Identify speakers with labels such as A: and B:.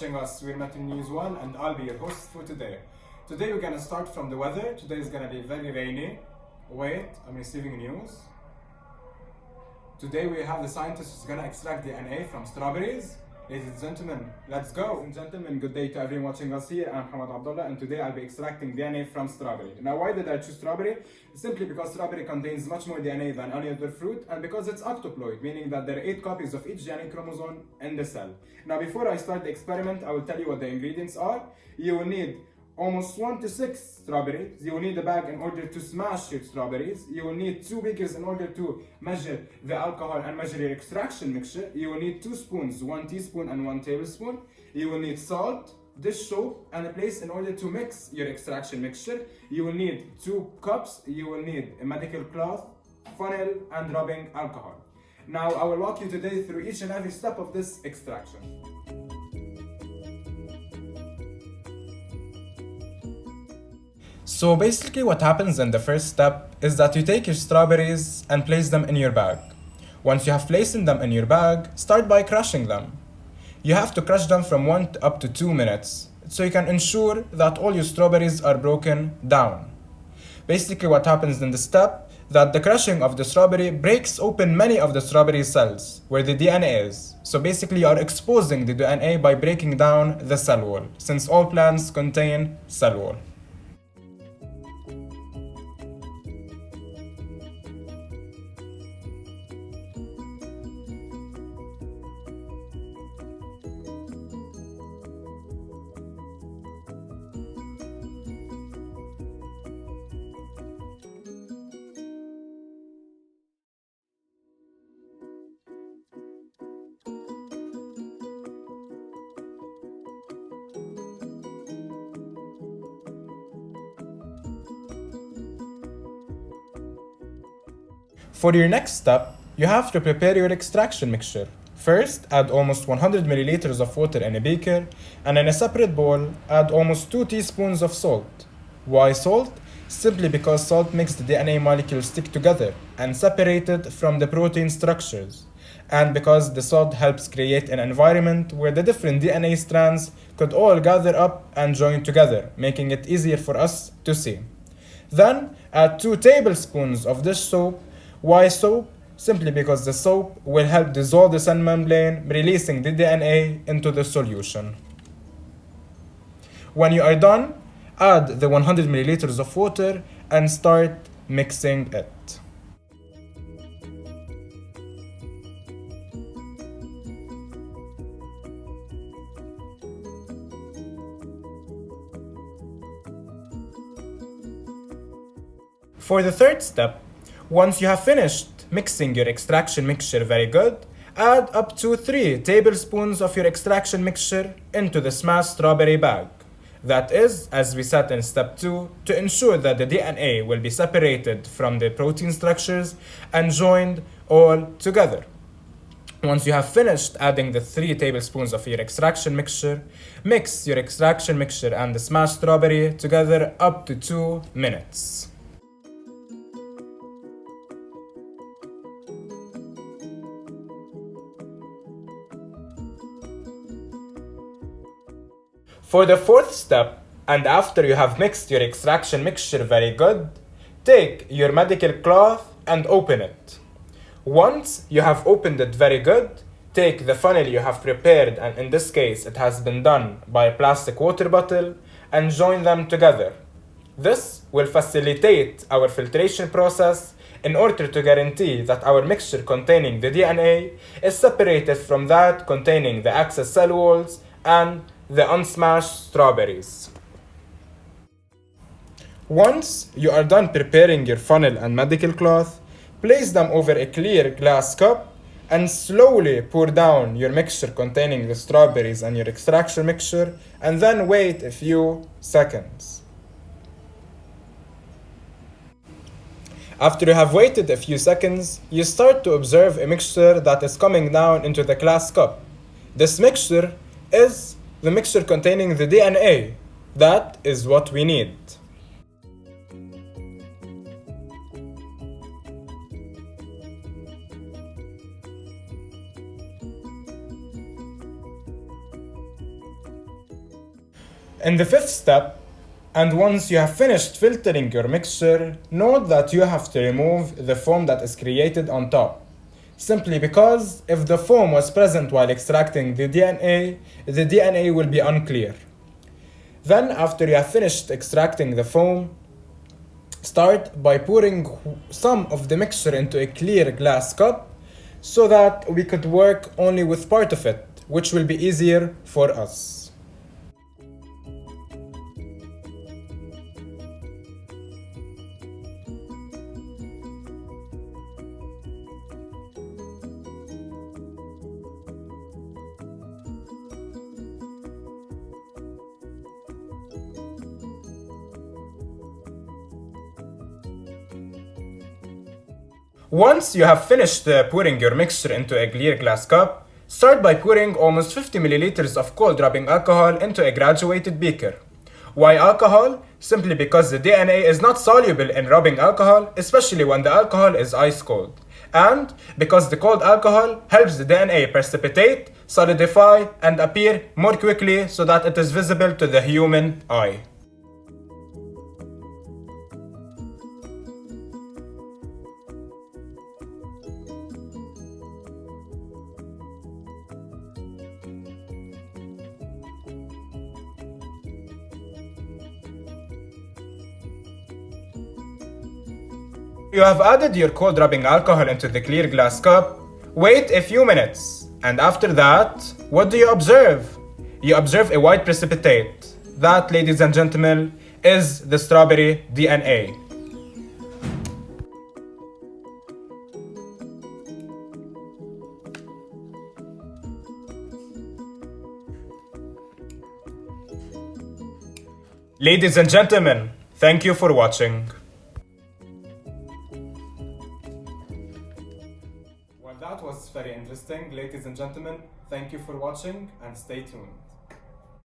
A: watching us. We're Metro News 1 and I'll be your host for today. Today we're gonna start from the weather. Today is gonna be very rainy. Wait, I'm receiving news. Today we have the scientist who's gonna extract DNA from strawberries. Ladies and gentlemen, let's go. Ladies and gentlemen, good day to everyone watching us here. I'm Hamad Abdullah and today I'll be extracting DNA from strawberry. Now why did I choose strawberry? Simply because strawberry contains much more DNA than any other fruit and because it's octoploid, meaning that there are 8 copies of each DNA chromosome in the cell. Now before I start the experiment, I will tell you what the ingredients are. You will need almost 1 to 6 strawberries. You will need a bag in order to smash your strawberries. You will need 2 beakers in order to measure the alcohol and measure your extraction mixture. You will need 2 spoons, 1 teaspoon and 1 tablespoon. You will need salt, dish soap, and a place in order to mix your extraction mixture. You will need 2 cups. You will need a medical cloth, funnel, and rubbing alcohol. Now I will walk you today through each and every step of this extraction. So basically what happens in the first step is that you take your strawberries and place them in your bag. Once you have placed them in your bag, start by crushing them. You have to crush them from 1 up to 2 minutes, so you can ensure that all your strawberries are broken down. Basically what happens in this step, that the crushing of the strawberry breaks open many of the strawberry cells, where the DNA is. So basically you are exposing the DNA by breaking down the cell wall, since all plants contain cell wall. For your next step, you have to prepare your extraction mixture. First, add almost 100 milliliters of water in a beaker, and in a separate bowl, add almost 2 teaspoons of salt. Why salt? Simply because salt makes the DNA molecules stick together and separate it from the protein structures, and because the salt helps create an environment where the different DNA strands could all gather up and join together, making it easier for us to see. Then, add 2 tablespoons of dish soap. Why soap? Simply because the soap will help dissolve the cell membrane, releasing the DNA into the solution. When you are done, add the 100 milliliters of water and start mixing it. For the third step, once you have finished mixing your extraction mixture very good, add up to 3 tablespoons of your extraction mixture into the smashed strawberry bag. That is, as we said in step 2, to ensure that the DNA will be separated from the protein structures and joined all together. Once you have finished adding the 3 tablespoons of your extraction mixture, mix your extraction mixture and the smashed strawberry together up to 2 minutes. For the fourth step, and after you have mixed your extraction mixture very good, take your medical cloth and open it. Once you have opened it very good, take the funnel you have prepared, and in this case it has been done by a plastic water bottle, and join them together. This will facilitate our filtration process in order to guarantee that our mixture containing the DNA is separated from that containing the excess cell walls and the unsmashed strawberries. Once you are done preparing your funnel and medical cloth, place them over a clear glass cup and slowly pour down your mixture containing the strawberries and your extraction mixture, and then wait a few seconds. After you have waited a few seconds, you start to observe a mixture that is coming down into the glass cup. This mixture is the mixture containing the DNA. That is what we need. In the fifth step, and once you have finished filtering your mixture, note that you have to remove the foam that is created on top. Simply because if the foam was present while extracting the DNA will be unclear. Then, after you have finished extracting the foam, start by pouring some of the mixture into a clear glass cup so that we could work only with part of it, which will be easier for us. Once you have finished pouring your mixture into a clear glass cup, start by pouring almost 50 milliliters of cold rubbing alcohol into a graduated beaker. Why alcohol? Simply because the DNA is not soluble in rubbing alcohol, especially when the alcohol is ice cold. And because the cold alcohol helps the DNA precipitate, solidify, and appear more quickly so that it is visible to the human eye. You have added your cold rubbing alcohol into the clear glass cup. Wait a few minutes, and after that, what do you observe? You observe a white precipitate. That, ladies and gentlemen, is the strawberry DNA. Ladies and gentlemen, thank you for watching. Well, that was very interesting. Ladies and gentlemen, thank you for watching and stay tuned.